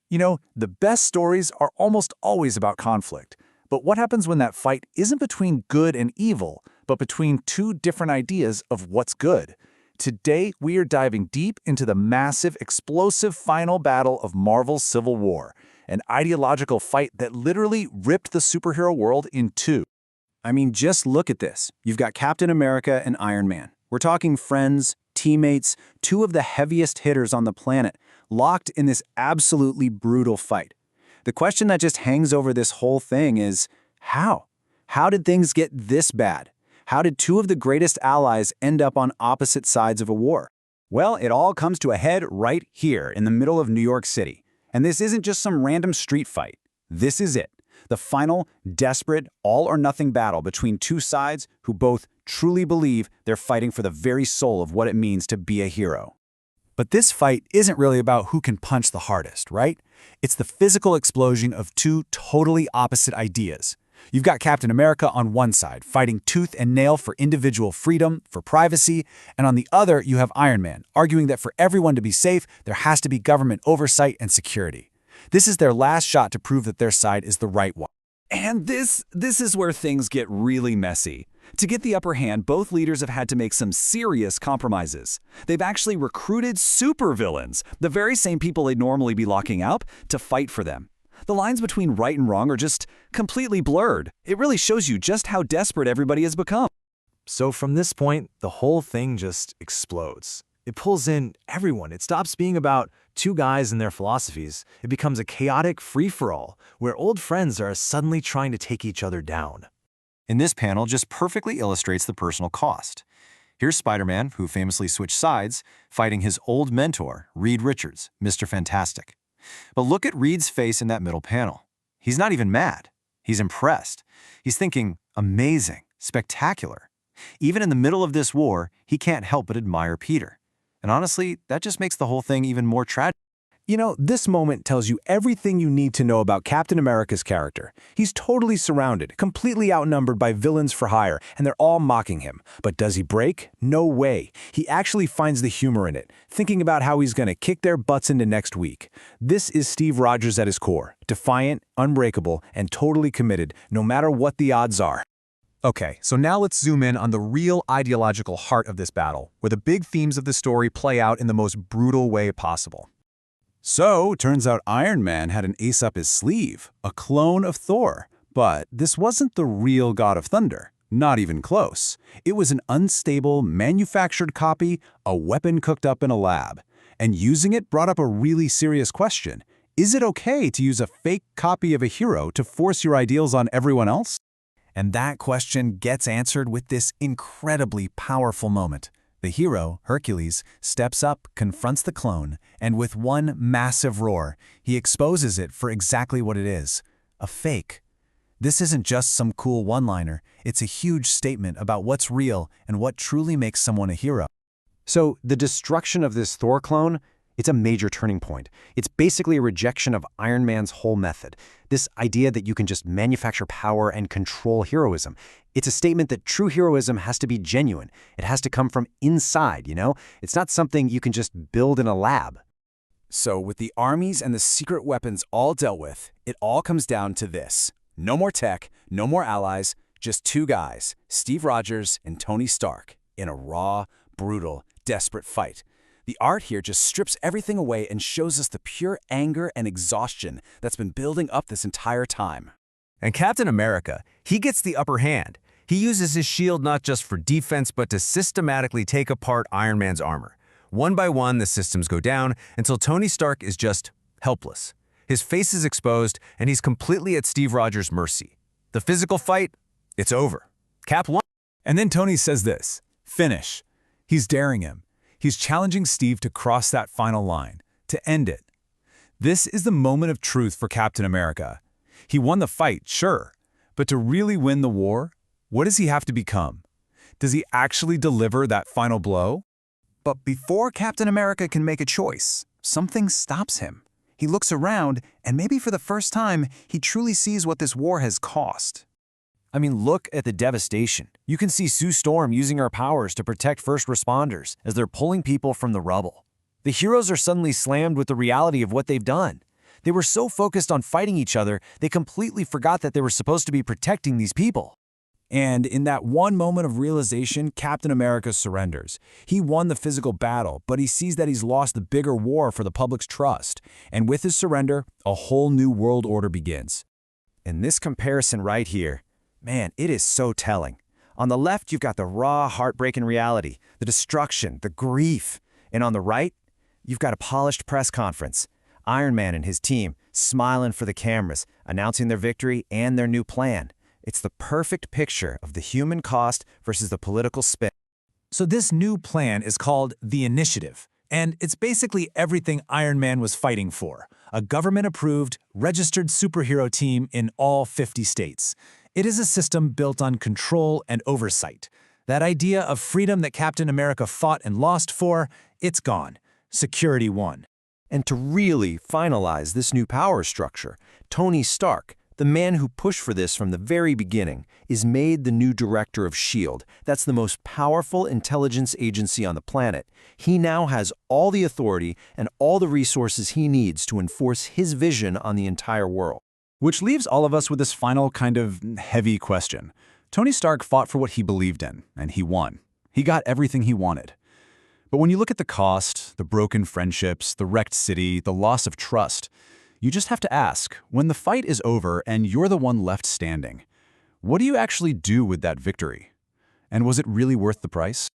You know, the best stories are almost always about conflict. But what happens when that fight isn't between good and evil, but between two different ideas of what's good? Today, we are diving deep into the massive, explosive final battle of Marvel's Civil War, an ideological fight that literally ripped the superhero world in two. I mean, just look at this. You've got Captain America and Iron Man. We're talking friends, teammates, two of the heaviest hitters on the planet, locked in this absolutely brutal fight. The question that just hangs over this whole thing is, how? How did things get this bad? How did two of the greatest allies end up on opposite sides of a war? Well, it all comes to a head right here in the middle of New York City. And this isn't just some random street fight. This is it. The final, desperate, all-or-nothing battle between two sides who both truly believe they're fighting for the very soul of what it means to be a hero. But this fight isn't really about who can punch the hardest, right? It's the physical explosion of two totally opposite ideas. You've got Captain America on one side, fighting tooth and nail for individual freedom, for privacy, and on the other, you have Iron Man, arguing that for everyone to be safe, there has to be government oversight and security. This is their last shot to prove that their side is the right one. And this is where things get really messy. To get the upper hand, both leaders have had to make some serious compromises. They've actually recruited supervillains, the very same people they'd normally be locking up, to fight for them. The lines between right and wrong are just completely blurred. It really shows you just how desperate everybody has become. So from this point, the whole thing just explodes. It pulls in everyone. It stops being about two guys and their philosophies. It becomes a chaotic free-for-all, where old friends are suddenly trying to take each other down. And this panel just perfectly illustrates the personal cost. Here's Spider-Man, who famously switched sides, fighting his old mentor, Reed Richards, Mr. Fantastic. But look at Reed's face in that middle panel. He's not even mad. He's impressed. He's thinking, amazing, spectacular. Even in the middle of this war, he can't help but admire Peter. And honestly, that just makes the whole thing even more tragic. You know, this moment tells you everything you need to know about Captain America's character. He's totally surrounded, completely outnumbered by villains for hire, and they're all mocking him. But does he break? No way. He actually finds the humor in it, thinking about how he's going to kick their butts into next week. This is Steve Rogers at his core, defiant, unbreakable, and totally committed, no matter what the odds are. Okay, so now let's zoom in on the real ideological heart of this battle, where the big themes of the story play out in the most brutal way possible. So, turns out Iron Man had an ace up his sleeve, a clone of Thor. But this wasn't the real God of Thunder. Not even close. It was an unstable, manufactured copy, a weapon cooked up in a lab. And using it brought up a really serious question. Is it okay to use a fake copy of a hero to force your ideals on everyone else? And that question gets answered with this incredibly powerful moment. The hero, Hercules, steps up, confronts the clone, and with one massive roar, he exposes it for exactly what it is, a fake. This isn't just some cool one-liner, it's a huge statement about what's real and what truly makes someone a hero. So the destruction of this Thor clone, it's a major turning point. It's basically a rejection of Iron Man's whole method. This idea that you can just manufacture power and control heroism. It's a statement that true heroism has to be genuine. It has to come from inside, you know? It's not something you can just build in a lab. So with the armies and the secret weapons all dealt with, it all comes down to this. No more tech, no more allies, just two guys, Steve Rogers and Tony Stark, in a raw, brutal, desperate fight. The art here just strips everything away and shows us the pure anger and exhaustion that's been building up this entire time. And Captain America, he gets the upper hand. He uses his shield not just for defense, but to systematically take apart Iron Man's armor. One by one, the systems go down until Tony Stark is just helpless. His face is exposed, and he's completely at Steve Rogers' mercy. The physical fight, it's over. Cap won. And then Tony says this, finish. He's daring him. He's challenging Steve to cross that final line, to end it. This is the moment of truth for Captain America. He won the fight, sure, but to really win the war, what does he have to become? Does he actually deliver that final blow? But before Captain America can make a choice, something stops him. He looks around, and maybe for the first time, he truly sees what this war has cost. I mean, look at the devastation. You can see Sue Storm using her powers to protect first responders as they're pulling people from the rubble. The heroes are suddenly slammed with the reality of what they've done. They were so focused on fighting each other, they completely forgot that they were supposed to be protecting these people. And in that one moment of realization, Captain America surrenders. He won the physical battle, but he sees that he's lost the bigger war for the public's trust. And with his surrender, a whole new world order begins. And this comparison right here, man, it is so telling. On the left, you've got the raw, heartbreaking reality, the destruction, the grief. And on the right, you've got a polished press conference. Iron Man and his team smiling for the cameras, announcing their victory and their new plan. It's the perfect picture of the human cost versus the political spin. So this new plan is called the Initiative, and it's basically everything Iron Man was fighting for: a government-approved, registered superhero team in all 50 states. It is a system built on control and oversight. That idea of freedom that Captain America fought and lost for, it's gone. Security won. And to really finalize this new power structure, Tony Stark, the man who pushed for this from the very beginning, is made the new director of S.H.I.E.L.D. That's the most powerful intelligence agency on the planet. He now has all the authority and all the resources he needs to enforce his vision on the entire world. Which leaves all of us with this final kind of heavy question. Tony Stark fought for what he believed in, and he won. He got everything he wanted. But when you look at the cost, the broken friendships, the wrecked city, the loss of trust, you just have to ask, when the fight is over and you're the one left standing, what do you actually do with that victory? And was it really worth the price?